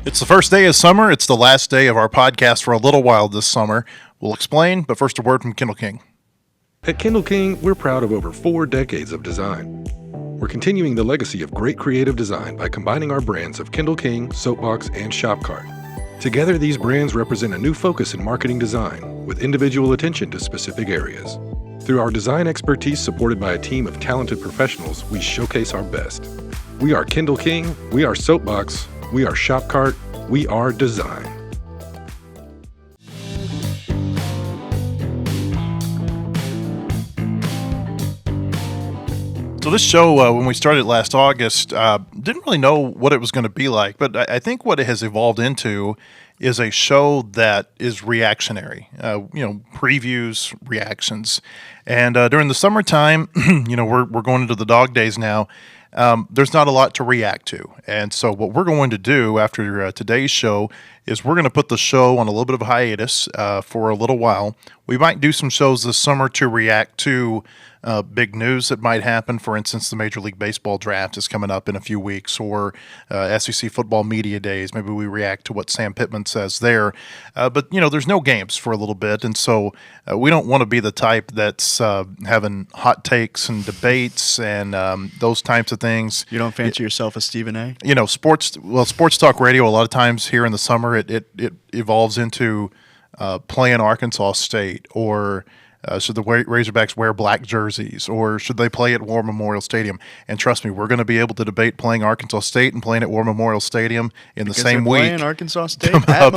It's the first day of summer. It's the last day of our podcast for a little while this summer. We'll explain, but first a word from Kendall King. At Kendall King, we're proud of over 4 decades of design. We're continuing the legacy of great creative design by combining our brands of Kendall King, Soapbox, and Shopcart. Together, these brands represent a new focus in marketing design, with individual attention to specific areas. Through our design expertise supported by a team of talented professionals, we showcase our best. We are Kendall King, we are Soapbox, we are Shopcart, we are design. So this show, when we started last August, didn't really know what it was going to be like, but I think what it has evolved into is a show that is reactionary, previews, reactions. And during the summertime, we're going into the dog days now. There's not a lot to react to. And so what we're going to do after today's show is we're going to put the show on a little bit of a hiatus for a little while. We might do some shows this summer to react to big news that might happen. For instance, the Major League Baseball draft is coming up in a few weeks, or SEC football media days. Maybe we react to what Sam Pittman says there. But there's no games for a little bit, and so we don't want to be the type that's having hot takes and debates and those types of things. You don't fancy yourself a Stephen A? Sports talk radio, a lot of times here in the summer, it evolves into playing Arkansas State, or should the Razorbacks wear black jerseys, or should they play at War Memorial Stadium? And trust me, we're going to be able to debate playing Arkansas State and playing at War Memorial Stadium in the same week. Playing Arkansas State at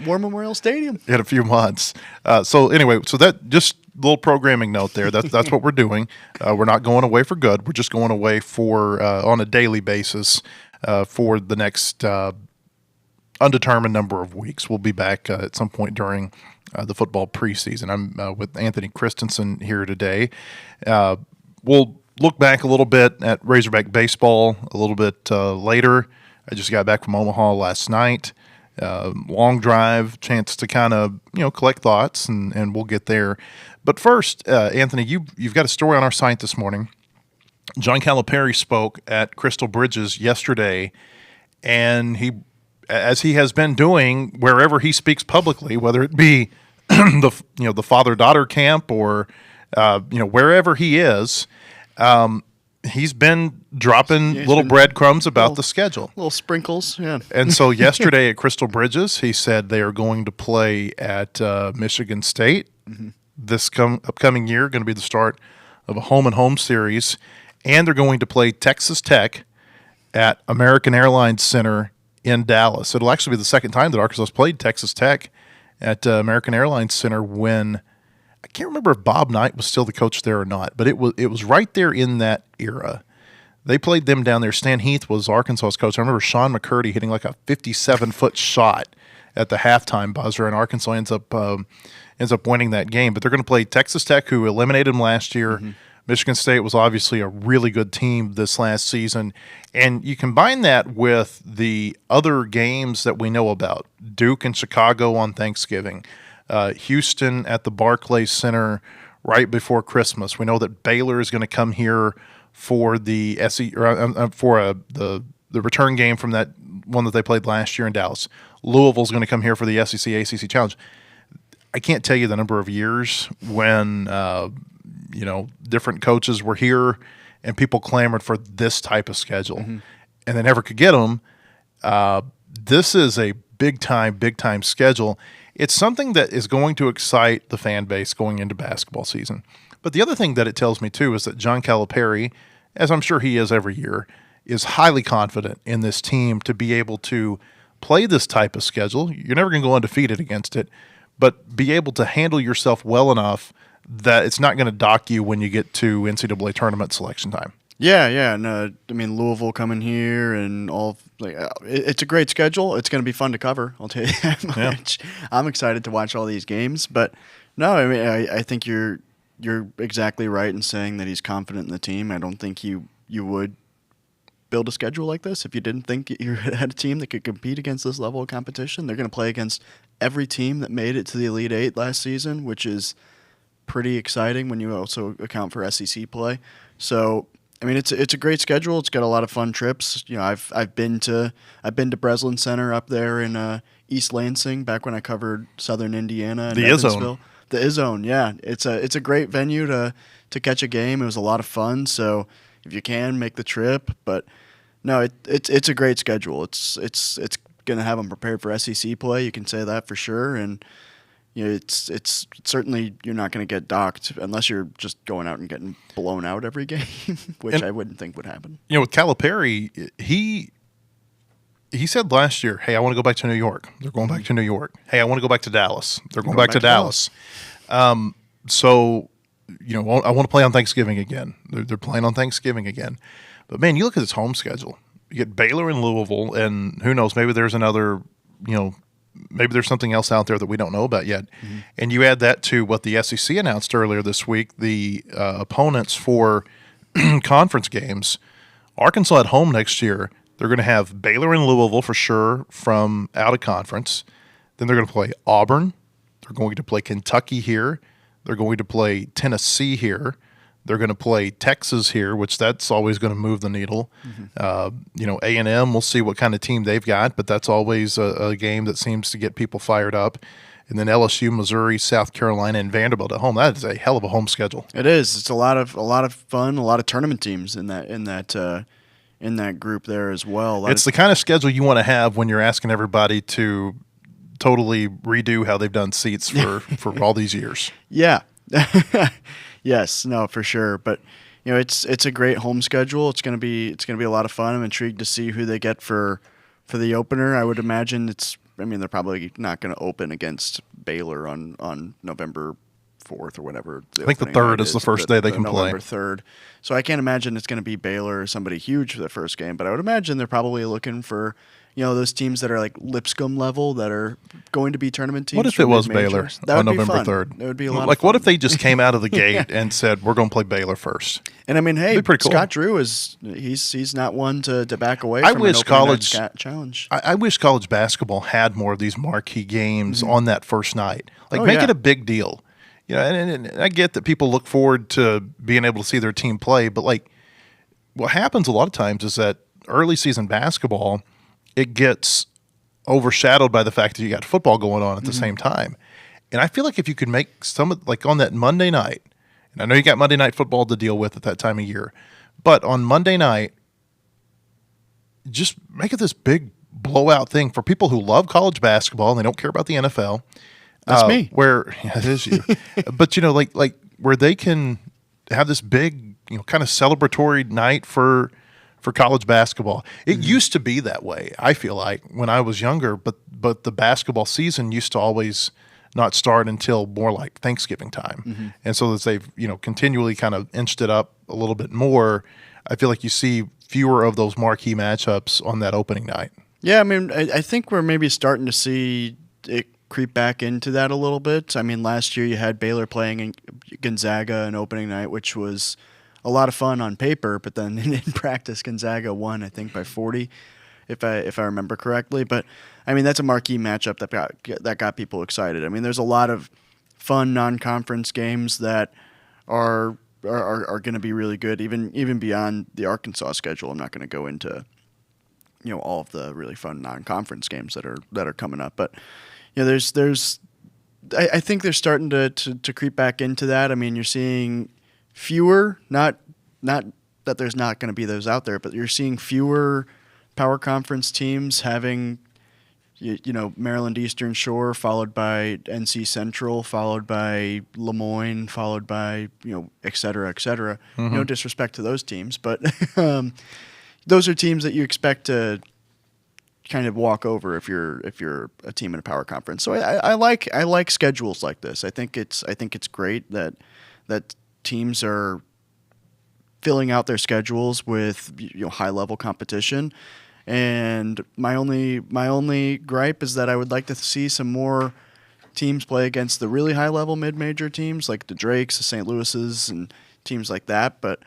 War Memorial Stadium in a few months. So that just little programming note there. That's what we're doing. We're not going away for good. We're just going away for on a daily basis for the next undetermined number of weeks. We'll be back at some point during the football preseason. I'm with Anthony Kristensen here today. We'll look back a little bit at Razorback baseball a little bit later. I just got back from Omaha last night. Long drive, chance to kind of collect thoughts, and we'll get there. But first, Anthony, you've got a story on our site this morning. John Calipari spoke at Crystal Bridges yesterday, and he, as he has been doing wherever he speaks publicly, whether it be the father-daughter camp or wherever he is, he's been dropping breadcrumbs about the schedule, little sprinkles, yeah. And so yesterday at Crystal Bridges, he said they are going to play at Michigan State this upcoming year. Going to be the start of a home-and-home series, and they're going to play Texas Tech at American Airlines Center in Dallas. It'll actually be the second time that Arkansas played Texas Tech at American Airlines Center when I can't remember if Bob Knight was still the coach there or not, but it was right there in that era. They played them down there. Stan Heath was Arkansas's coach. I remember Sean McCurdy hitting like a 57-foot shot at the halftime buzzer, and Arkansas ends up winning that game. But they're going to play Texas Tech, who eliminated them last year. Michigan State was obviously a really good team this last season. And you combine that with the other games that we know about, Duke and Chicago on Thanksgiving, Houston at the Barclays Center right before Christmas. We know that Baylor is going to come here for the the return game from that one that they played last year in Dallas. Louisville's going to come here for the SEC ACC Challenge. I can't tell you the number of years when different coaches were here and people clamored for this type of schedule, and they never could get them. This is a big time schedule. It's something that is going to excite the fan base going into basketball season. But the other thing that it tells me too is that John Calipari, as I'm sure he is every year, is highly confident in this team to be able to play this type of schedule. You're never going to go undefeated against it, but be able to handle yourself well enough that it's not going to dock you when you get to NCAA tournament selection time. Yeah. No, I mean, Louisville coming here and all. It's a great schedule. It's going to be fun to cover. I'll tell you that much. Yeah. I'm excited to watch all these games. But no, I mean, I think you're exactly right in saying that he's confident in the team. I don't think you would build a schedule like this if you didn't think you had a team that could compete against this level of competition. They're going to play against every team that made it to the Elite Eight last season, which is pretty exciting when you also account for SEC play. So I mean, it's a great schedule. It's got a lot of fun trips. You know, I've been to Breslin Center up there in East Lansing back when I covered Southern Indiana and The Evansville. The Izzone, yeah, it's a great venue to catch a game. It was a lot of fun. So if you can, make the trip. But no, it's a great schedule. It's going to have them prepared for SEC play. You can say that for sure. And you know, it's certainly you're not going to get docked unless you're just going out and getting blown out every game, which I wouldn't think would happen. You know, with Calipari, he said last year, "Hey, I want to go back to New York." They're going back to New York. Hey, I want to go back to Dallas. They're going back to Dallas. So, you know, I want to play on Thanksgiving again. They're playing on Thanksgiving again. But man, you look at this home schedule. You get Baylor and Louisville, and who knows? Maybe there's another. You know. Maybe there's something else out there that we don't know about yet. Mm-hmm. And you add that to what the SEC announced earlier this week, the opponents for conference games. Arkansas at home next year, they're going to have Baylor and Louisville for sure from out of conference. Then they're going to play Auburn. They're going to play Kentucky here. They're going to play Tennessee here. They're going to play Texas here, which that's always going to move the needle. Mm-hmm. You know, A&M, we'll see what kind of team they've got, but that's always a game that seems to get people fired up. And then LSU, Missouri, South Carolina, and Vanderbilt at home. That is a hell of a home schedule. It is. It's a lot of fun. A lot of tournament teams in that group there as well. It's the kind of schedule you want to have when you're asking everybody to totally redo how they've done seats for all these years. Yeah. Yes, no, for sure. But you know, it's a great home schedule. It's gonna be a lot of fun. I'm intrigued to see who they get for the opener. I would imagine they're probably not going to open against Baylor on November 4th or whatever. I think the 3rd is the first day they can play. November 3rd. So I can't imagine it's going to be Baylor or somebody huge for the first game. But I would imagine they're probably looking for, you know, those teams that are like Lipscomb level that are going to be tournament teams. What if it was Baylor on November 3rd? It would be a lot of fun. What if they just came out of the gate and said, we're going to play Baylor first? And I mean, hey, cool. Scott Drew he's not one to back away from an opening night challenge. I wish college basketball had more of these marquee games on that first night. Make it a big deal. You know, and I get that people look forward to being able to see their team play, but like what happens a lot of times is that early season basketball, it gets overshadowed by the fact that you got football going on at the same time. And I feel like if you could make like on that Monday night, and I know you got Monday night football to deal with at that time of year, but on Monday night, just make it this big blowout thing for people who love college basketball and they don't care about the NFL. That's me. It is you. But, you know, like where they can have this big, you know, kind of celebratory night for college basketball. It used to be that way, I feel like, when I was younger, but the basketball season used to always not start until more like Thanksgiving time. Mm-hmm. And so as they've, you know, continually kind of inched it up a little bit more, I feel like you see fewer of those marquee matchups on that opening night. Yeah, I mean, I think we're maybe starting to see it creep back into that a little bit. I mean, last year you had Baylor playing in Gonzaga an opening night, which was a lot of fun on paper, but then in practice Gonzaga won, I think, by 40, if I remember correctly. But I mean, that's a marquee matchup that got people excited. I mean, there's a lot of fun non-conference games that are going to be really good, even beyond the Arkansas schedule. I'm not going to go into, you know, all of the really fun non-conference games that are coming up, but you know, I think they're starting to creep back into that. I mean, you're seeing fewer, not that there's not going to be those out there, but you're seeing fewer power conference teams having, you know, Maryland Eastern Shore followed by NC Central, followed by Lemoyne, followed by, you know, et cetera, et cetera. Mm-hmm. No disrespect to those teams, but those are teams that you expect to kind of walk over if you're a team in a power conference. So I like schedules like this. I think it's great that teams are filling out their schedules with, you know, high level competition. And my only gripe is that I would like to see some more teams play against the really high level mid major teams like the Drakes, the St. Louis's, and teams like that. But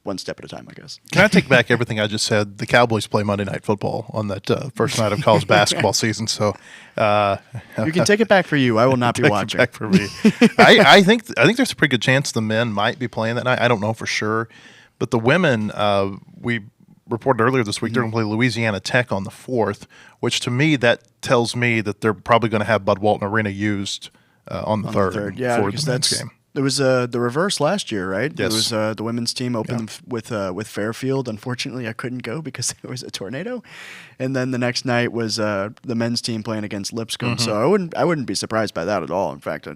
one step at a time, I guess. Can I take back everything I just said? The Cowboys play Monday Night Football on that first night of college basketball season. So you can take it back for you. I will not be watching. Take it back for me. I think there's a pretty good chance the men might be playing that night. I don't know for sure, but the women, we reported earlier this week, they're going to play Louisiana Tech on the 4th, which to me that tells me that they're probably going to have Bud Walton Arena used on the 3rd. Yeah, for because the men's game. It was the reverse last year, right? Yes. It was the women's team opened with Fairfield. Unfortunately, I couldn't go because there was a tornado. And then the next night was the men's team playing against Lipscomb. So I wouldn't be surprised by that at all. In fact, I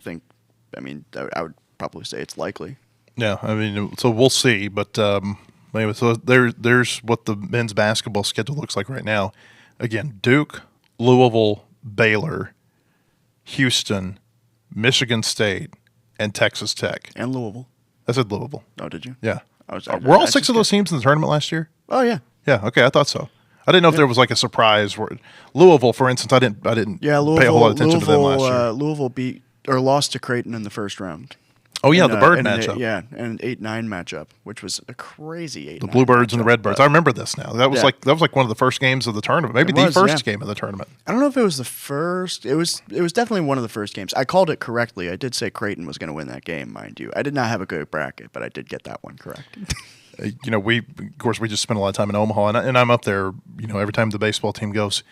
would probably say it's likely. Yeah, I mean, so we'll see. But anyway, so there's what the men's basketball schedule looks like right now. Again, Duke, Louisville, Baylor, Houston, Michigan State, and Texas Tech. And Louisville. I said Louisville. Oh, did you? Yeah. Were all 6 of those teams in the tournament last year? Oh, yeah. Yeah. Okay, I thought so. I didn't know if there was like a surprise. Louisville, for instance, I didn't pay a whole lot of attention to them last year. Louisville beat or lost to Creighton in the first round. Oh yeah, the bird matchup. An 8-9 matchup, which was a crazy 8-9. The Bluebirds and the Redbirds. I remember this now. That was like one of the first games of the tournament. Maybe the first game of the tournament. I don't know if it was the first. It was definitely one of the first games. I called it correctly. I did say Creighton was going to win that game, mind you. I did not have a good bracket, but I did get that one correct. We just spent a lot of time in Omaha, and I'm up there. Every time the baseball team goes,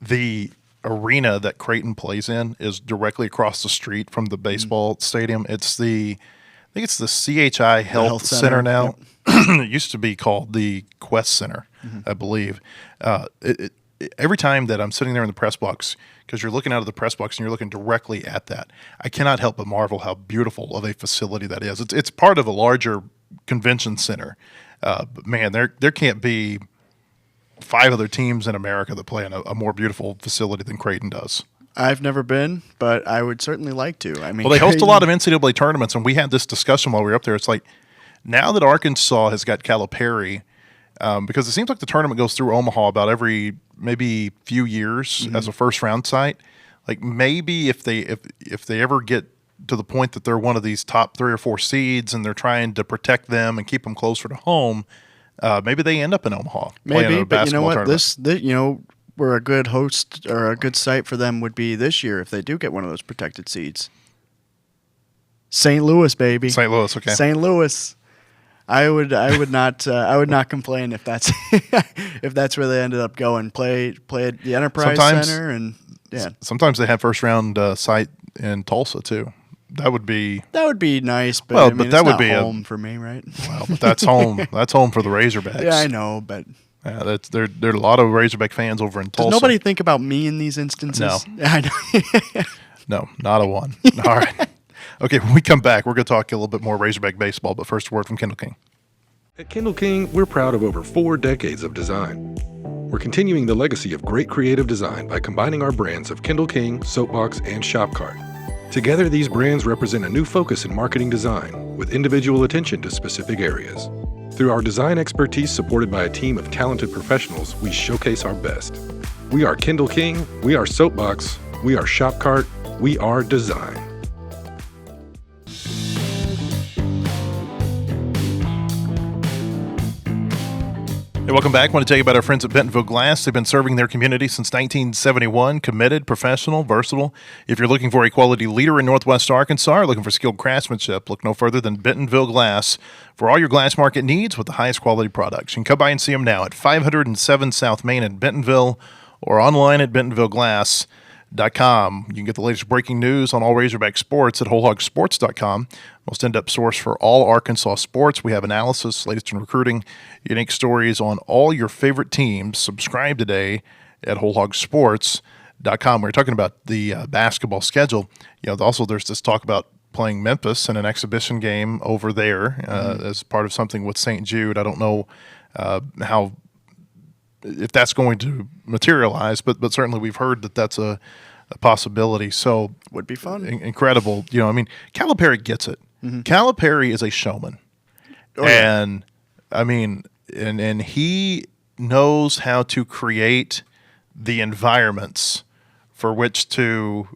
the arena that Creighton plays in is directly across the street from the baseball stadium. I think it's the CHI Health Center now. Yep. It used to be called the Quest Center, I believe. Every time that I'm sitting there in the press box, because you're looking out of the press box and you're looking directly at that, I cannot help but marvel how beautiful of a facility that is. It's part of a larger convention center. But man, there can't be 5 other teams in America that play in a more beautiful facility than Creighton does. I've never been, but I would certainly like to. I mean, well, they host a lot of NCAA tournaments, and we had this discussion while we were up there. It's like now that Arkansas has got Calipari, because it seems like the tournament goes through Omaha about every maybe few years as a first round site. Like maybe if they ever get to the point that they're one of these top 3 or 4 seeds and they're trying to protect them and keep them closer to home, maybe they end up in Omaha. Maybe, but you know what? This where a good host or a good site for them would be this year if they do get one of those protected seeds. St. Louis, baby. St. Louis, okay. St. Louis. I would not complain if that's if that's where they ended up going. Play at the Enterprise Center, and sometimes they have first round site in Tulsa too. That would be nice, but but that would be home for me, right? Well, but that's home. That's home for the Razorbacks. Yeah, I know, but there are a lot of Razorback fans over in Tulsa. Does nobody think about me in these instances? No, I know. No, not a one. All right. Okay, when we come back, we're going to talk a little bit more Razorback baseball, but first a word from Kendall King. At Kendall King, we're proud of over 4 decades of design. We're continuing the legacy of great creative design by combining our brands of Kendall King, Soapbox, and Shopcart. Together, these brands represent a new focus in marketing design, with individual attention to specific areas. Through our design expertise supported by a team of talented professionals, we showcase our best. We are Kendall King, we are Soapbox, we are Shopcart, we are design. Hey, welcome back. I want to tell you about our friends at Bentonville Glass. They've been serving their community since 1971. Committed, professional, versatile. If you're looking for a quality leader in Northwest Arkansas or looking for skilled craftsmanship, look no further than Bentonville Glass for all your glass market needs with the highest quality products. You can come by and see them now at 507 South Main in Bentonville or online at bentonvilleglass.com. You can get the latest breaking news on all Razorback sports at wholehogsports.com. Most in-depth source for all Arkansas sports. We have analysis, latest in recruiting, unique stories on all your favorite teams. Subscribe today at wholehogsports.com. We're talking about the basketball schedule. Also there's this talk about playing Memphis in an exhibition game over there as part of something with St. Jude. I don't know if that's going to materialize, but certainly we've heard that that's a possibility. So would be fun. Incredible. Calipari gets it. Mm-hmm. Calipari is a showman. Oh, and yeah. I mean, and he knows how to create the environments for which to,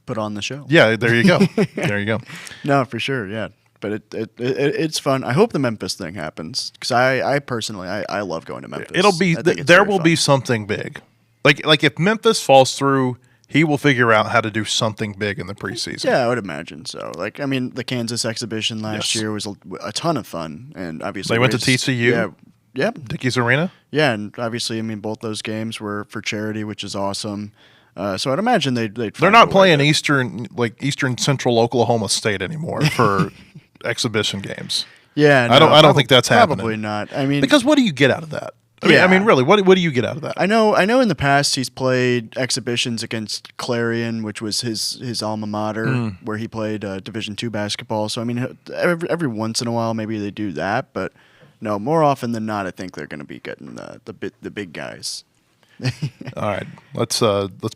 put on the show. Yeah, there you go. There you go. No, for sure. Yeah. but it's fun. I hope the Memphis thing happens because I personally I love going to Memphis. It'll be there will be something big. Like if Memphis falls through, he will figure out how to do something big in the preseason. Yeah, I would imagine so. Like, I mean, the Kansas exhibition last year was a ton of fun, and obviously they went to TCU. Yeah, Dickies Arena. Yeah, and obviously, I mean, both those games were for charity, which is awesome. So I'd imagine they'd they're not playing Eastern Central Oklahoma State anymore for exhibition games. Yeah, no, I don't think that's happening. Probably not. I mean, because what do you get out of that? I mean, really, what do you get out of that? I know. In the past, he's played exhibitions against Clarion, which was his alma mater, where he played Division II basketball. So I mean, every once in a while, maybe they do that, but no, more often than not, I think they're going to be getting the big guys. All right, let's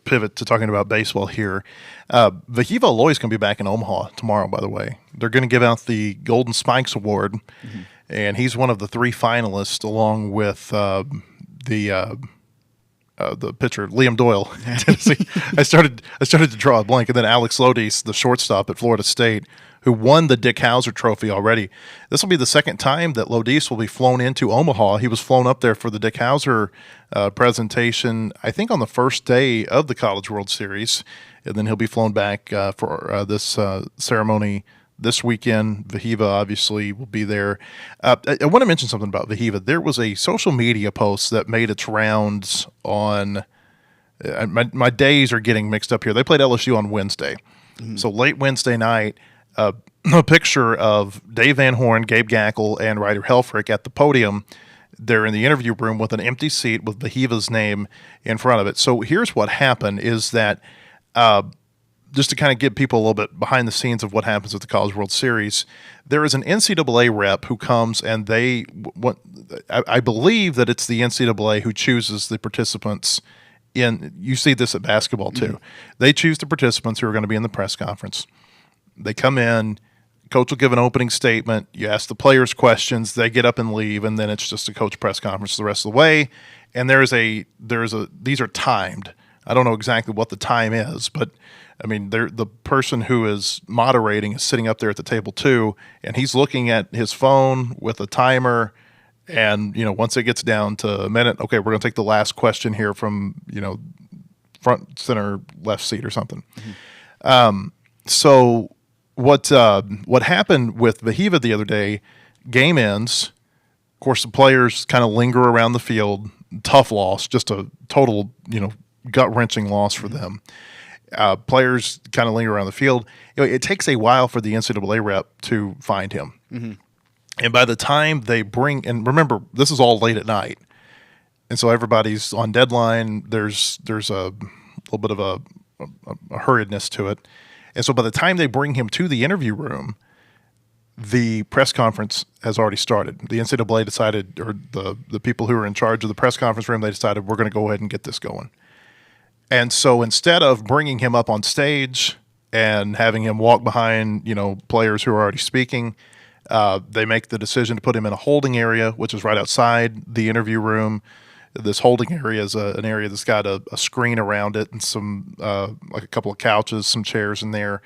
pivot to talking about baseball here. Vahiva Aloy's going to be back in Omaha tomorrow. By the way, they're going to give out the Golden Spikes Award, and he's one of the 3 finalists, along with the pitcher Liam Doyle. Tennessee. I started to draw a blank, and then Alex Lodis, the shortstop at Florida State, who won the Dick Hauser Trophy already. This will be the second time that Lodis will be flown into Omaha. He was flown up there for the Dick Hauser presentation, I think on the first day of the College World Series, and then he'll be flown back for this ceremony this weekend. Vahiva obviously will be there. I want to mention something about Vahiva. There was a social media post that made its rounds on my days are getting mixed up here. They played LSU on Wednesday. So late Wednesday night, a picture of Dave Van Horn, Gabe Gackle, and Ryder Helfrich at the podium. They're in the interview room with an empty seat with Vahiva's name in front of it. So here's what happened is that just to kind of give people a little bit behind the scenes of what happens at the College World Series, there is an NCAA rep who comes and I believe that it's the NCAA who chooses the participants you see this at basketball too. They choose the participants who are going to be in the press conference. They come in, coach will give an opening statement, you ask the players questions, they get up and leave, and then it's just a coach press conference the rest of the way. And these are timed. I don't know exactly what the time is, but I mean, the person who is moderating is sitting up there at the table too, and he's looking at his phone with a timer. And, once it gets down to a minute, okay, we're going to take the last question here from, front, center, left seat or something. So what happened with Vahiva the other day, game ends. Of course, the players kind of linger around the field. Tough loss, just a total, gut-wrenching loss for them. Players kind of linger around the field. It takes a while for the NCAA rep to find him. And by the time they and remember, this is all late at night, and so everybody's on deadline. There's a little bit of a hurriedness to it. And so by the time they bring him to the interview room, the press conference has already started. The NCAA decided, or the people who are in charge of the press conference room, they decided we're going to go ahead and get this going. And so instead of bringing him up on stage and having him walk behind, players who are already speaking, they make the decision to put him in a holding area, which is right outside the interview room. This holding area is an area that's got a screen around it and some like a couple of couches, some chairs in there.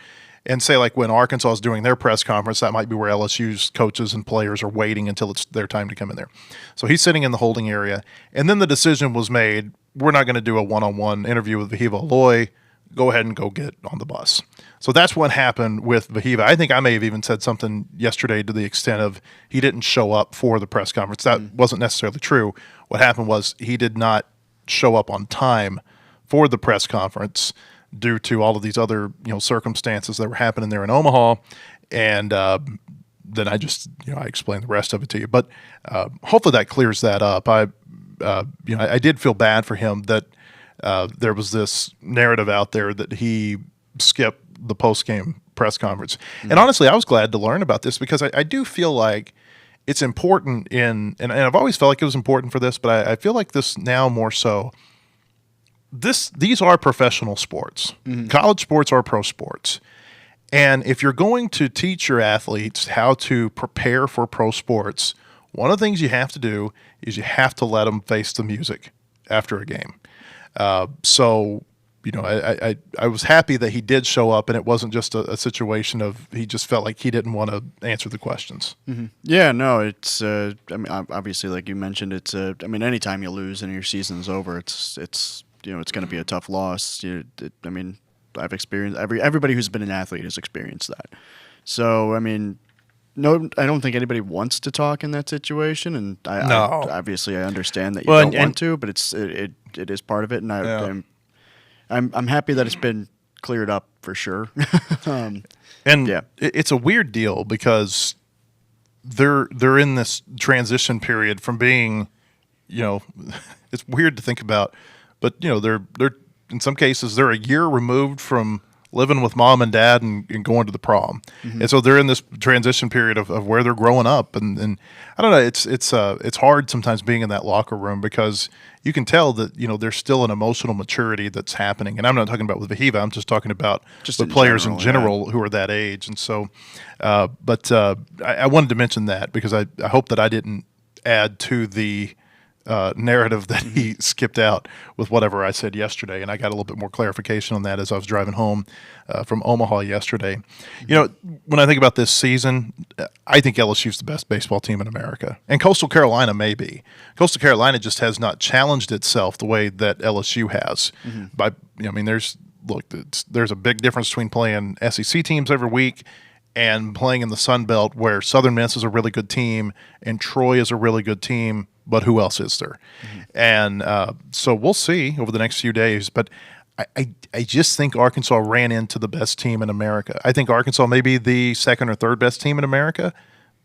And say like when Arkansas is doing their press conference, that might be where LSU's coaches and players are waiting until it's their time to come in there. So he's sitting in the holding area. And then the decision was made, we're not going to do a one-on-one interview with Vahiva Aloy. Go ahead and go get on the bus. So that's what happened with Vahiva. I think I may have even said something yesterday to the extent of he didn't show up for the press conference. That wasn't necessarily true. What happened was he did not show up on time for the press conference due to all of these other circumstances that were happening there in Omaha. And then I just I explained the rest of it to you. But hopefully that clears that up. I did feel bad for him that there was this narrative out there that he skipped the post-game press conference. And honestly, I was glad to learn about this because I do feel like it's important and I've always felt like it was important for this, but I feel like this now more so. These are professional sports. College sports are pro sports. And if you're going to teach your athletes how to prepare for pro sports, one of the things you have to do is you have to let them face the music after a game. So I was happy that he did show up, and it wasn't just a situation of he just felt like he didn't want to answer the questions. Mm-hmm. Yeah, no, it's. I mean, obviously, like you mentioned, it's. I mean, anytime you lose and your season's over, it's it's going to be a tough loss. I mean, I've experienced everybody who's been an athlete has experienced that. So, I mean, no, I don't think anybody wants to talk in that situation, and obviously I understand that you don't want to, but it is part of it, and I'm happy that it's been cleared up for sure. It's a weird deal because they're in this transition period from being, it's weird to think about, but they're in some cases they're a year removed from living with mom and dad and going to the prom. Mm-hmm. And so they're in this transition period of where they're growing up. And I don't know, it's hard sometimes being in that locker room because you can tell that, there's still an emotional maturity that's happening. And I'm not talking about with Vahiva, I'm just talking about the players in general who are that age. And so, I wanted to mention that because I hope that I didn't add to the narrative that he skipped out with whatever I said yesterday, and I got a little bit more clarification on that as I was driving home from Omaha yesterday. When I think about this season, I think LSU's the best baseball team in America, and Coastal Carolina may be. Coastal Carolina just has not challenged itself the way that LSU has. Mm-hmm. There's a big difference between playing SEC teams every week and playing in the Sun Belt, where Southern Miss is a really good team and Troy is a really good team. But who else is there? Mm-hmm. And so we'll see over the next few days. But I just think Arkansas ran into the best team in America. I think Arkansas may be the second or third best team in America,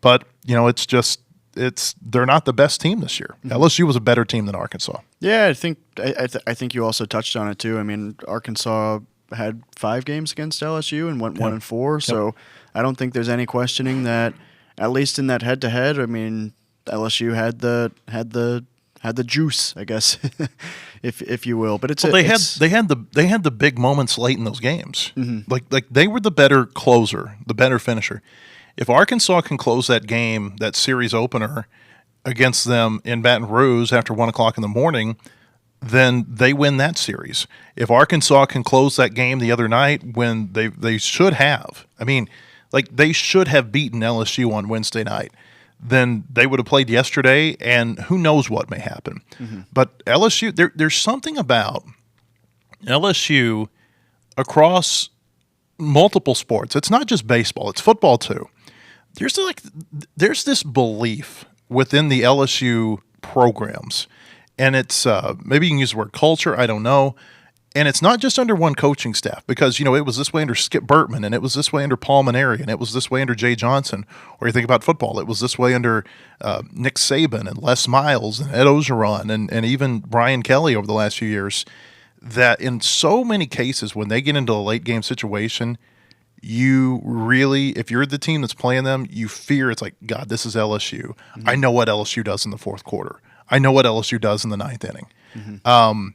but they're not the best team this year. Mm-hmm. LSU was a better team than Arkansas. Yeah, I think you also touched on it too. I mean, Arkansas had 5 games against LSU and went 1-4. So I don't think there's any questioning that, at least in that head-to-head. I mean, LSU had the juice, I guess, if you will. But they had the big moments late in those games. Mm-hmm. Like they were the better closer, the better finisher. If Arkansas can close that game, that series opener against them in Baton Rouge after 1:00 in the morning, then they win that series. If Arkansas can close that game the other night when they should have, they should have beaten LSU on Wednesday night, then they would have played yesterday, and who knows what may happen. Mm-hmm. But LSU, there's something about LSU across multiple sports. It's not just baseball; it's football too. There's this belief within the LSU programs, and it's maybe you can use the word culture. I don't know. And it's not just under one coaching staff because, it was this way under Skip Bertman, and it was this way under Paul Maneri, and it was this way under Jay Johnson. Or you think about football, it was this way under Nick Saban and Les Miles and Ed Ogeron and even Brian Kelly over the last few years, that in so many cases when they get into a late game situation, you really, if you're the team that's playing them, you fear it's like, God, this is LSU. Mm-hmm. I know what LSU does in the fourth quarter. I know what LSU does in the ninth inning. Mm-hmm.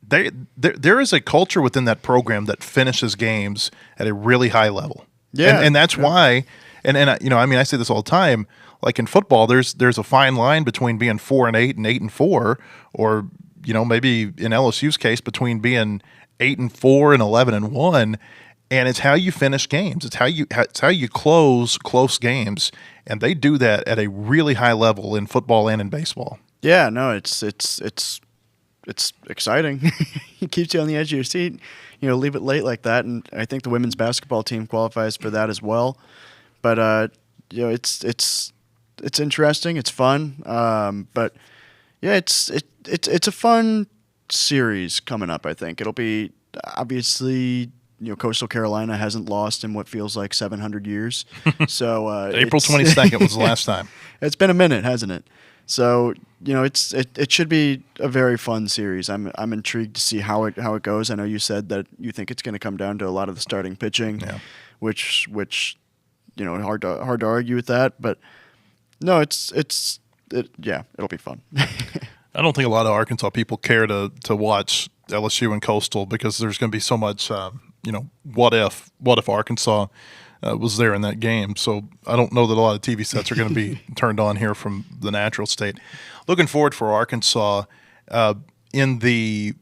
There is a culture within that program that finishes games at a really high level. Yeah, and that's why. And I say this all the time. Like in football, there's a fine line between being 4-8 and 8-4, or maybe in LSU's case between being 8-4 and 11-1. And it's how you finish games. It's how you close close games, and they do that at a really high level in football and in baseball. Yeah, no, it's exciting. It keeps you on the edge of your seat. Leave it late like that, and I think the women's basketball team qualifies for that as well. But it's interesting. It's fun. But yeah, it's a fun series coming up. I think it'll be obviously. Coastal Carolina hasn't lost in what feels like 700 years. So April 22nd was the last time. It's been a minute, hasn't it? So it should be a very fun series. I'm intrigued to see how it goes. I know you said that you think it's going to come down to a lot of the starting pitching, which hard to argue with that. But no, it'll be fun. I don't think a lot of Arkansas people care to watch LSU and Coastal because there's going to be so much. What if Arkansas was there in that game? So I don't know that a lot of TV sets are going to be turned on here from the natural state. Looking forward for Arkansas in the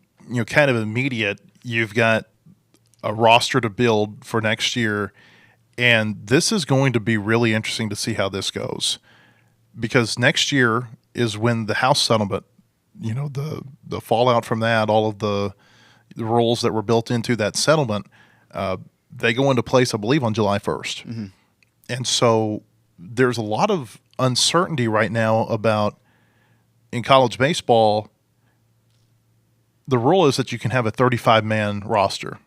kind of immediate. You've got a roster to build for next year, and this is going to be really interesting to see how this goes, because next year is when the House settlement, the fallout from that, all of the rules that were built into that settlement, they go into place, I believe, on July 1st. Mm-hmm. And so there's a lot of uncertainty right now about, in college baseball, the rule is that you can have a 35-man roster.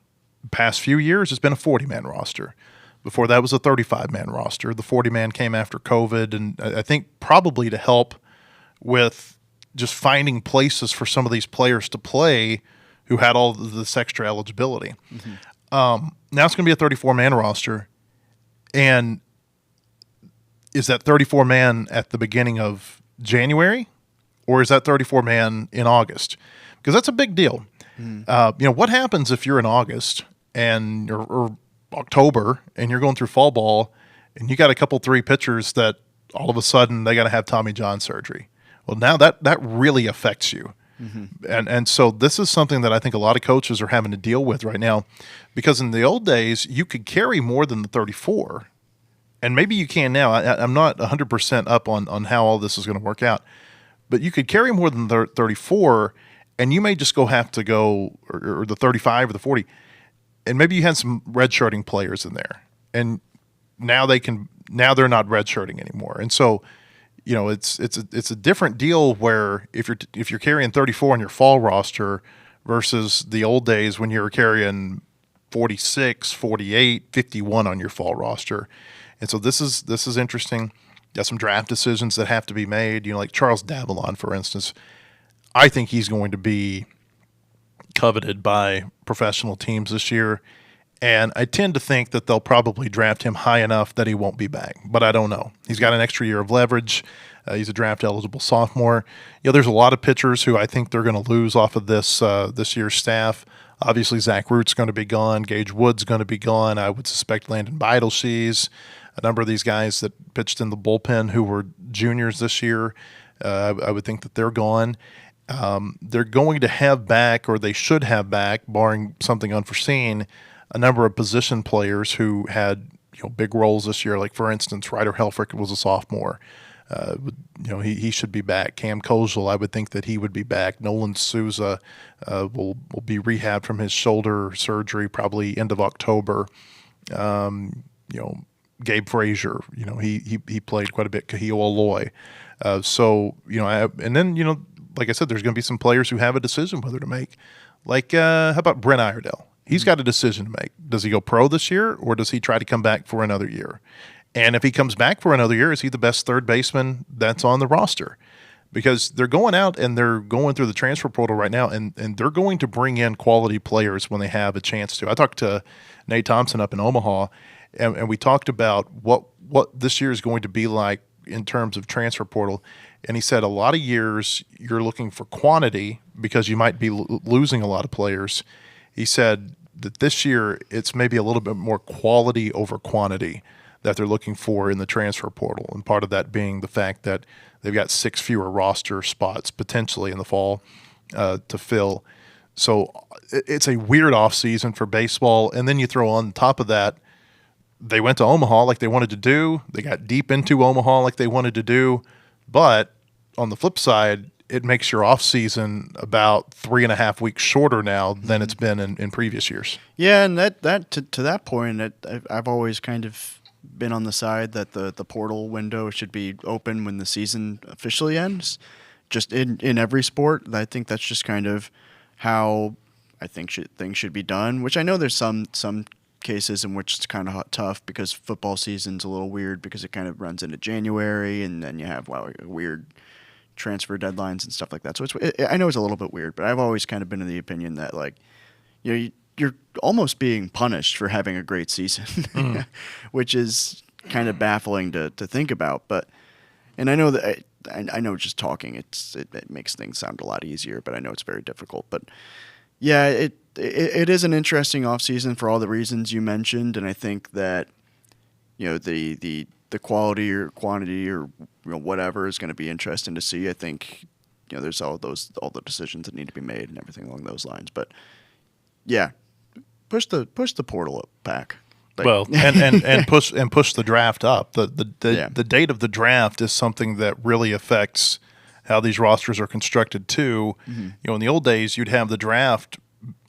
The past few years, it's been a 40-man roster. Before that was a 35-man roster. The 40-man came after COVID, and I think probably to help with just finding places for some of these players to play who had all this extra eligibility. Mm-hmm. Now it's going to be a 34-man roster, and is that 34-man at the beginning of January, or is that 34-man in August? Because that's a big deal. Mm. What happens if you're in August and or October and you're going through fall ball and you got a couple 3 pitchers that all of a sudden they got to have Tommy John surgery? Well, now that really affects you. Mm-hmm. And so this is something that I think a lot of coaches are having to deal with right now, because in the old days you could carry more than the 34, and maybe you can now. I'm not 100% up on how all this is going to work out, but you could carry more than 34, and you may just have to go or the 35 or the 40, and maybe you had some redshirting players in there, and now they're not redshirting anymore, and so it's a different deal where if you're carrying 34 on your fall roster versus the old days when you were carrying 46, 48, 51 on your fall roster. And so this is interesting. Got some draft decisions that have to be made. Like Charles Davalon, for instance. I think he's going to be coveted by professional teams this year, and I tend to think that they'll probably draft him high enough that he won't be back, but I don't know. He's got an extra year of leverage. He's a draft-eligible sophomore. There's a lot of pitchers who I think they're going to lose off of this year's staff. Obviously, Zach Root's going to be gone. Gage Wood's going to be gone. I would suspect Landon Beidelshees, a number of these guys that pitched in the bullpen who were juniors this year, I would think that they're gone. They're going to have back, or they should have back, barring something unforeseen, a number of position players who had big roles this year. Like, for instance, Ryder Helfrich was a sophomore. He should be back. Cam Kozel, I would think that he would be back. Nolan Souza will be rehabbed from his shoulder surgery probably end of October. Gabe Frazier, he played quite a bit. Kahio Aloy. And then like I said, there's going to be some players who have a decision whether to make. Like, how about Brent Iredell? He's got a decision to make. Does he go pro this year, or does he try to come back for another year? And if he comes back for another year, is he the best third baseman that's on the roster? Because they're going out and they're going through the transfer portal right now, and they're going to bring in quality players when they have a chance to. I talked to Nate Thompson up in Omaha, and we talked about what this year is going to be like in terms of transfer portal. And he said a lot of years you're looking for quantity because you might be losing a lot of players. He said that this year it's maybe a little bit more quality over quantity that they're looking for in the transfer portal. And part of that being the fact that they've got 6 fewer roster spots potentially in the fall to fill. So it's a weird offseason for baseball. And then you throw on top of that, they went to Omaha like they wanted to do. They got deep into Omaha like they wanted to do. But on the flip side, it makes your off season about 3.5 weeks shorter now than it's been in previous years. Yeah, and that to that point, I've always kind of been on the side that the portal window should be open when the season officially ends. Just in every sport, I think that's just kind of how I think things should be done. Which I know there's some cases in which it's kind of tough because football season's a little weird because it kind of runs into January, and then you have weird transfer deadlines and stuff like that. So I know it's a little bit weird, but I've always kind of been of the opinion that, like, you're almost being punished for having a great season, which is kind of baffling to think about. But, and I know that I know just talking it makes things sound a lot easier, but I know it's very difficult. But yeah, it is an interesting off season for all the reasons you mentioned, and I think that the quality or quantity or whatever is going to be interesting to see. I think there's all the decisions that need to be made and everything along those lines. But yeah, push the portal up back. Like, Well, and push the draft up. Yeah. The date of the draft is something that really affects how these rosters are constructed too. Mm-hmm. You know, in the old days, you'd have the draft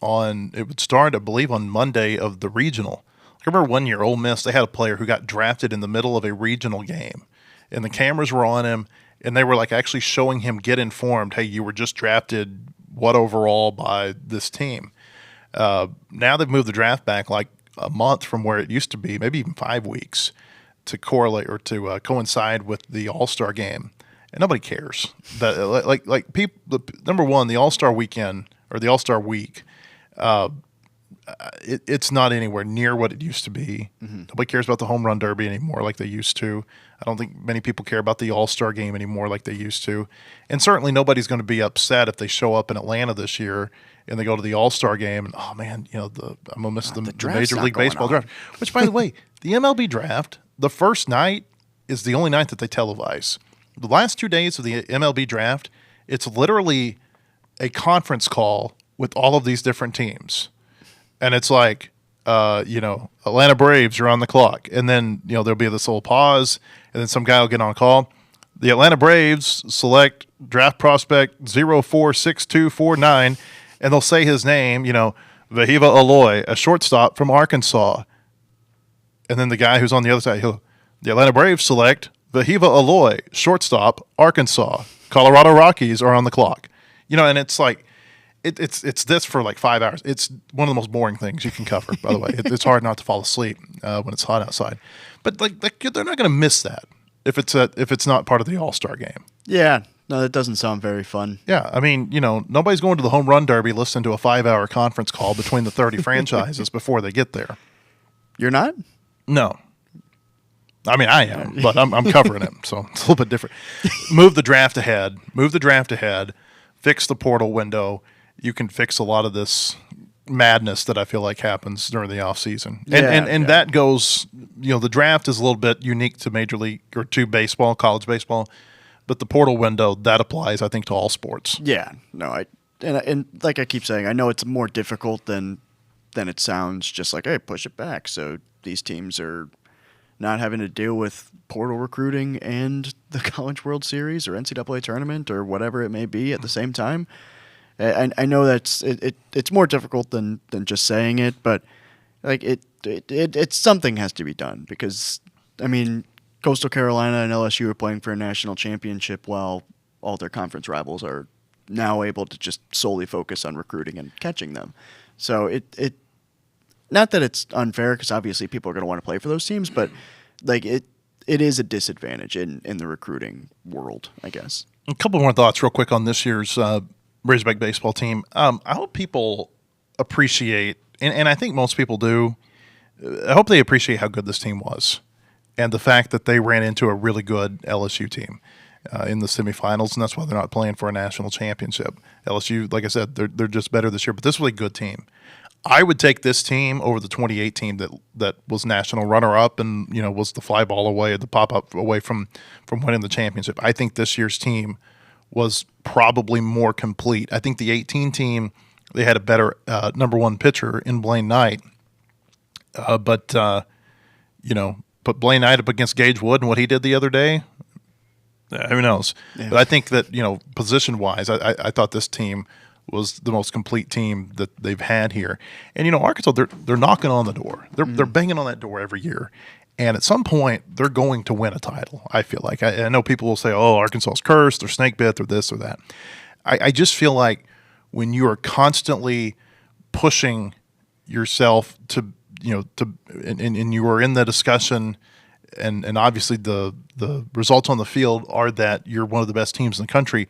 it would start, I believe, on Monday of the regional. I remember one year, Ole Miss, they had a player who got drafted in the middle of a regional game, and the cameras were on him, and they were like actually showing him get informed. Hey, you were just drafted what overall by this team. Now they've moved the draft back like a month from where it used to be, maybe even 5 weeks, to correlate or to coincide with the All-Star game, and nobody cares. That like people. Number one, the All-Star weekend or the All-Star week, it's not anywhere near what it used to be. Mm-hmm. Nobody cares about the home run derby anymore like they used to. I don't think many people care about the All-Star game anymore like they used to, and certainly nobody's going to be upset if they show up in Atlanta this year and they go to the All-Star game, and oh man, I'm gonna miss the Major League Baseball draft. Which, by the way, the MLB draft, the first night is the only night that they televise. The last 2 days of the MLB draft, it's literally a conference call with all of these different teams, and it's like, Atlanta Braves are on the clock, and then there'll be this little pause, and then some guy will get on a call. The Atlanta Braves select draft prospect 046249. And they'll say his name, Vahiva Aloy, a shortstop from Arkansas. And then the guy who's on the other side, the Atlanta Braves select Vahiva Aloy, shortstop, Arkansas. Colorado Rockies are on the clock. And it's like, it's this for like 5 hours. It's one of the most boring things you can cover, by the way. It's hard not to fall asleep when it's hot outside. But like they're not going to miss that if it's not part of the All-Star game. Yeah. No, that doesn't sound very fun. Yeah, I mean, nobody's going to the home run derby listening to a 5-hour conference call between the 30 franchises before they get there. You're not? No. I mean, I am, but I'm covering it, so it's a little bit different. Move the draft ahead. Fix the portal window. You can fix a lot of this madness that I feel like happens during the offseason. And that goes, the draft is a little bit unique to Major League or to baseball, college baseball. But the portal window, that applies, I think, to all sports. Yeah, no, and like I keep saying, I know it's more difficult than it sounds. Just like, hey, push it back, so these teams are not having to deal with portal recruiting and the College World Series or NCAA tournament or whatever it may be at the same time. I know that's it's more difficult than just saying it, but like it's something has to be done because I mean. Coastal Carolina and LSU are playing for a national championship while all their conference rivals are now able to just solely focus on recruiting and catching them. So it not that it's unfair because obviously people are going to want to play for those teams, but like it is a disadvantage in the recruiting world, I guess. A couple more thoughts real quick on this year's Razorback baseball team. I hope people appreciate, and I think most people do, I hope they appreciate how good this team was. And the fact that they ran into a really good LSU team in the semifinals, and that's why they're not playing for a national championship. LSU, like I said, they're just better this year, but this was a good team. I would take this team over the 28 team that was national runner-up and was the fly ball away, the pop-up away from winning the championship. I think this year's team was probably more complete. I think the 18 team, they had a better number one pitcher in Blaine Knight, but put Blaine Knight up against Gage Wood and what he did the other day, who knows? Yeah. But I think that, position-wise, I thought this team was the most complete team that they've had here. And, Arkansas, they're knocking on the door. They're banging on that door every year. And at some point, they're going to win a title, I feel like. I know people will say, oh, Arkansas's cursed, they're snake bit, or this or that. I just feel like when you are constantly pushing yourself to and you are in the discussion, and obviously the results on the field are that you're one of the best teams in the country.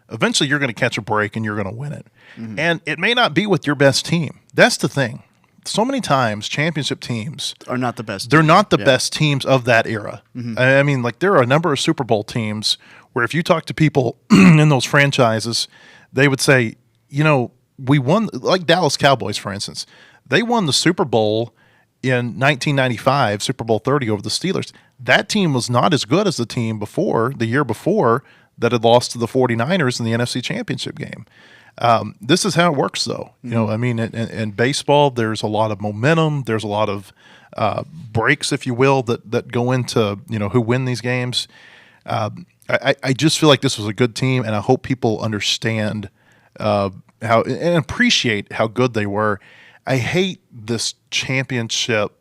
Eventually, you're going to catch a break and you're going to win it. Mm-hmm. And it may not be with your best team. That's the thing. So many times, championship teams are not the best. They're not the best teams of that era. Mm-hmm. I mean, like there are a number of Super Bowl teams where if you talk to people in those franchises, they would say, we won, like Dallas Cowboys, for instance. They won the Super Bowl in 1995, Super Bowl 30 over the Steelers. That team was not as good as the team the year before, that had lost to the 49ers in the NFC Championship game. This is how it works, though. You know, I mean, in baseball, there's a lot of momentum. There's a lot of breaks, if you will, that go into, you know, who win these games. I just feel like this was a good team, and I hope people understand how and appreciate how good they were. I hate this championship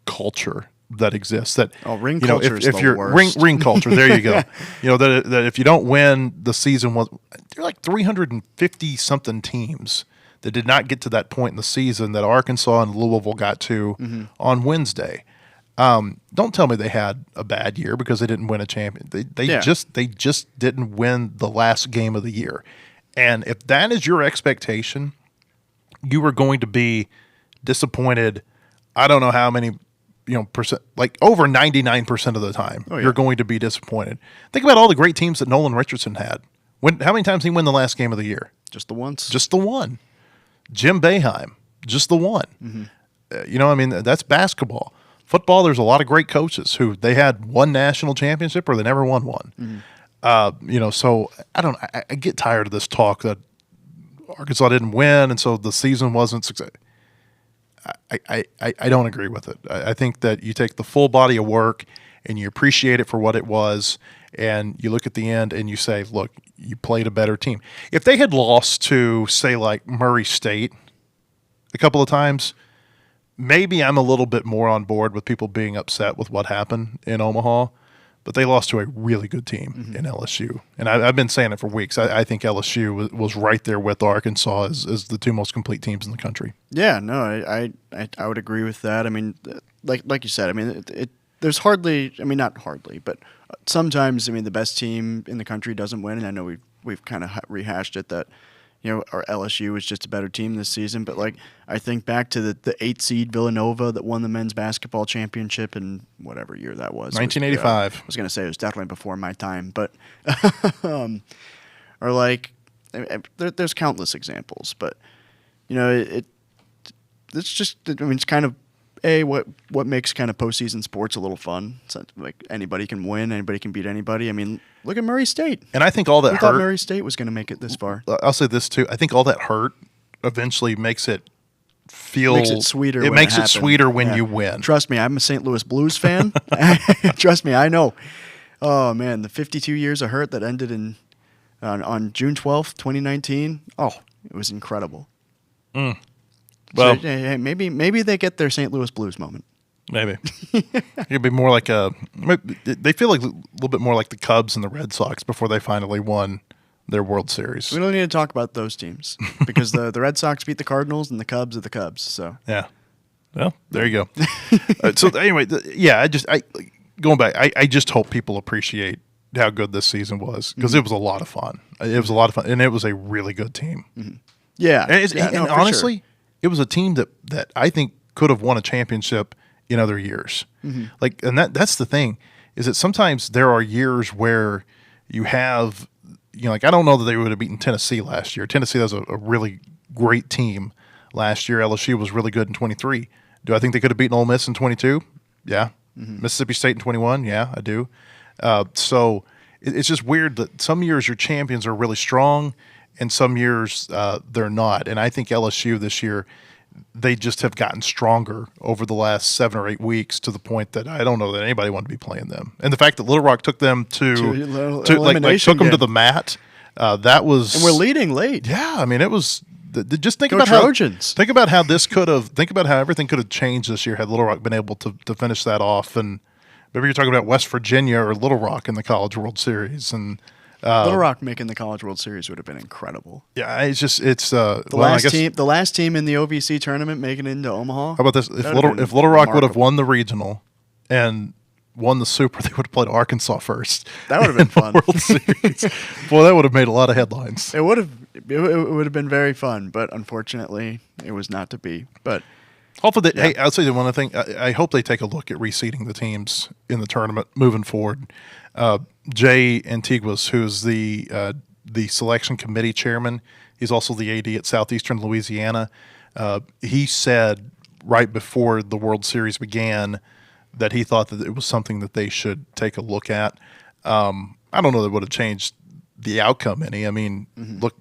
culture that exists. That ring you know, culture if, is if the you're worst. ring culture, there you go. You know that if you don't win, the season was there are like 350 something teams that did not get to that point in the season that Arkansas and Louisville got to on Wednesday. Don't tell me they had a bad year because they didn't win a champion. They just didn't win the last game of the year. And if that is your expectation, you are going to be disappointed. I don't know how many, percent, like over 99% of the time, you're going to be disappointed. Think about all the great teams that Nolan Richardson had. How many times did he win the last game of the year? Just the once. Just the one. Jim Boeheim, just the one. I mean, that's basketball. Football, there's a lot of great coaches who they had one national championship or they never won one. So I get tired of this talk that Arkansas didn't win and so the season wasn't success. I don't agree with it. I think that you take the full body of work and you appreciate it for what it was, and you look at the end and you say, look, you played a better team. If they had lost to, say, like Murray State a couple of times, maybe I'm a little bit more on board with people being upset with what happened in Omaha, but they lost to a really good team in LSU. And I've been saying it for weeks. I think LSU was right there with Arkansas as the two most complete teams in the country. Yeah, no, I would agree with that. I mean, like you said, I mean, there's hardly, I mean, not hardly, but sometimes, I mean, the best team in the country doesn't win. And I know we've kind of rehashed it that, our LSU was just a better team this season. But, like, I think back to the 8 seed Villanova that won the men's basketball championship in whatever year that was. 1985. I was going to say it was definitely before my time. But, or, like, there's countless examples. But, it's just, I mean, it's kind of, what makes kind of postseason sports a little fun. So, like, anybody can win, anybody can beat anybody. I mean, look at Murray State. And I think all that We hurt. thought Murray State was going to make it this far. I'll say this too. I think all that hurt eventually makes it feel. Makes it sweeter. It when makes it it happens. sweeter when you win. Trust me, I'm a St. Louis Blues fan. Trust me, I know. Oh man, the 52 years of hurt that ended on June 12th, 2019. Oh, it was incredible. Well, So, hey, maybe they get their St. Louis Blues moment. maybe it'd be more like they feel like a little bit more like the Cubs and the Red Sox before they finally won their World Series. We don't need to talk about those teams because the Red Sox beat the Cardinals and the Cubs are the Cubs. So Yeah. Well, there you go. So anyway, going back, I just hope people appreciate how good this season was because it was a lot of fun. It was a lot of fun, and it was a really good team. yeah, And, no, for honestly, sure. it was a team that I think could have won a championship in other years. Like, and that's the thing is that sometimes there are years where you have, like I don't know that they would have beaten Tennessee last year. Tennessee was a really great team last year. LSU was really good in 23. Do I think they could have beaten Ole Miss in 22? Yeah. Mississippi State in 21? Yeah, I do. So it's just weird that some years your champions are really strong and some years they're not. And I think LSU this year, they just have gotten stronger over the last 7 or 8 weeks to the point that I don't know that anybody wanted to be playing them. And the fact that Little Rock took them to elimination took them to game. the mat, that was. And we're leading late. Yeah, I mean it was. Just think Go about Trojans. Think about how this could have. Think about how everything could have changed this year had Little Rock been able to finish that off. And maybe you're talking about West Virginia or Little Rock in the College World Series and. Little Rock making the College World Series would have been incredible. Yeah, it's The last team in the OVC tournament making it into Omaha. How about this? If Little Rock would have won the regional and won the Super, they would have played Arkansas first. That would have been fun. World Series. Boy, that would have made a lot of headlines. It would have been very fun, but unfortunately, it was not to be. But Hopefully, hey, I'll say one other thing. I hope they take a look at reseeding the teams in the tournament moving forward. Jay Antiguas, who's the selection committee chairman, he's also the AD at Southeastern Louisiana. He said right before the World Series began that he thought that it was something that they should take a look at. I don't know that it would have changed the outcome any. I mean, look,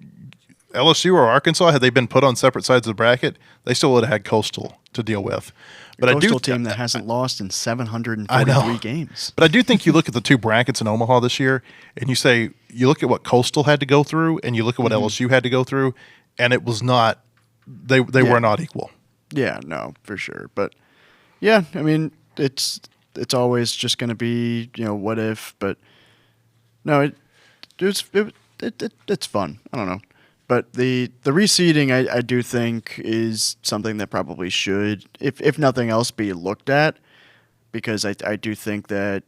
LSU or Arkansas, had they been put on separate sides of the bracket, they still would have had Coastal to deal with. But Coastal team that hasn't lost in 743 games. But I do think you look at the two brackets in Omaha this year, and you look at what Coastal had to go through, and you look at what LSU had to go through, and it was not. They were not equal. Yeah, no, for sure. But yeah, I mean, it's always just going to be, what if? But no, it's fun. I don't know. But the reseeding, I do think, is something that probably should, if nothing else, be looked at, because I do think that,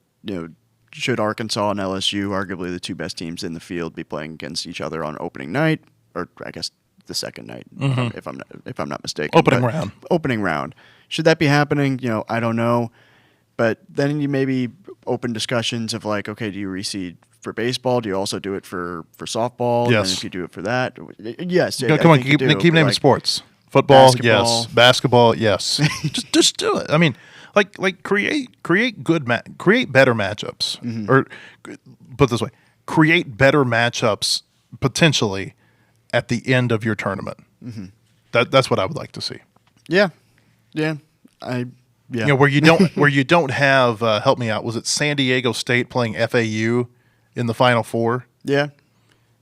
should Arkansas and LSU, arguably the two best teams in the field, be playing against each other on opening night, or I guess the second night, if I'm not mistaken. Opening round. Should that be happening? I don't know. But then you maybe open discussions of like, okay, do you reseed for baseball? Do you also do it for softball? Yes. And if you do it for that, yes. Come on, keep naming sports. Football, yes. Basketball, yes. just do it. I mean, like create better matchups, or put it this way, create better matchups potentially at the end of your tournament. That's what I would like to see. Yeah. Where you don't have help me out. Was it San Diego State playing FAU in the Final Four? Yeah.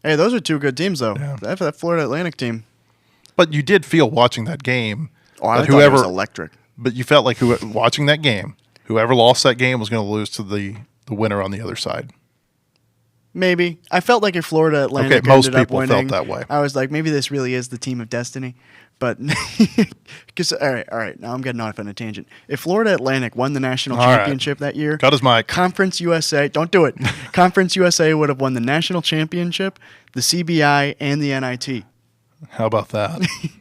Hey, those are two good teams though. Yeah. That Florida Atlantic team. But you did feel watching that game. Oh, I thought it was electric. But you felt like watching that game, whoever lost that game was going to lose to the winner on the other side. Maybe. I felt like if Florida Atlantic most ended up people winning, felt that way. I was like, maybe this really is the team of destiny. But because all right, now I'm getting off on a tangent. If Florida Atlantic won the national championship that year, cut his mic. Conference USA, don't do it. Conference USA would have won the national championship, the CBI, and the NIT. How about that?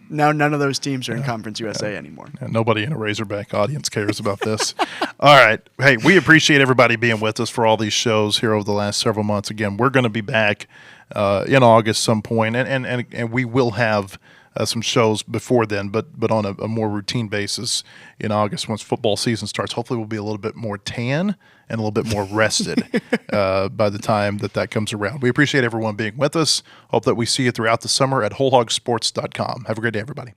Now none of those teams are in Conference USA anymore. Yeah, nobody in a Razorback audience cares about this. All right. Hey, we appreciate everybody being with us for all these shows here over the last several months. Again, we're going to be back in August some point, and we will have some shows before then, but on a more routine basis in August once football season starts. Hopefully we'll be a little bit more tan and a little bit more rested by the time that comes around. We appreciate everyone being with us. Hope that we see you throughout the summer at wholehogsports.com. Have a great day, everybody.